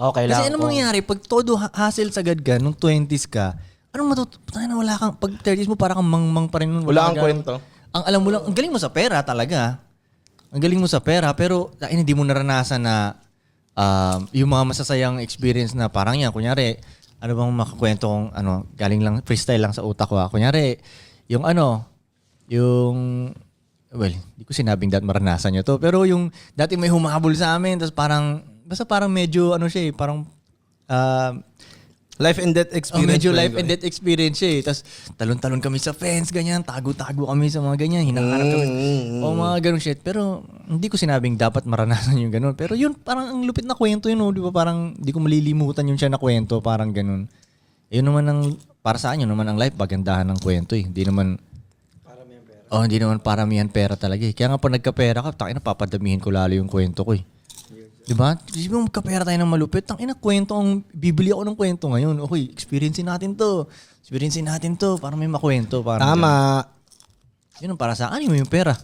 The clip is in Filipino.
Kasi ano mangyayari, pag todo hassle sagad ka, nung 20s ka, anong wala kang, pag 30s mo, parang kang mangmang pa rin. Wala kang kwento. Ang alam mo lang, ang galing mo sa pera talaga. Ang galing mo sa pera, pero hindi mo naranasan na yung mga masasayang experience na parang yan. Kunyari, ano bang makakwento kong galing lang, freestyle lang sa utak ko. Kunyari, yung hindi ko sinabing maranasan nyo to, pero yung dati may humabol sa amin, tapos parang medyo siya parang life and death experience. Medyo life and death experience siya eh. Tapos talon-talon kami sa fence, ganyan, tago-tago kami sa mga ganyan, hinaharap kami. O mga ganun shit. Pero hindi ko sinabing dapat maranasan yung ganun. Pero yun, parang ang lupit na kwento yun, di ba? Parang hindi ko malilimutan yung siya na kwento, parang ganun. Yun naman para sa akin, yun naman ang life, bagandahan ng kwento eh. Hindi naman hindi naman paramihan pera talaga eh. Kaya nga pag nagkapera ka, papadamihin ko lalo yung kwento ko eh. Diba? Di ba magkapera tayo ng malupit? Kwento bibili ako ng kwento ngayon. Okay, experiencein natin to para may makwento. Tama. Yun ang para sa akin, yung pera.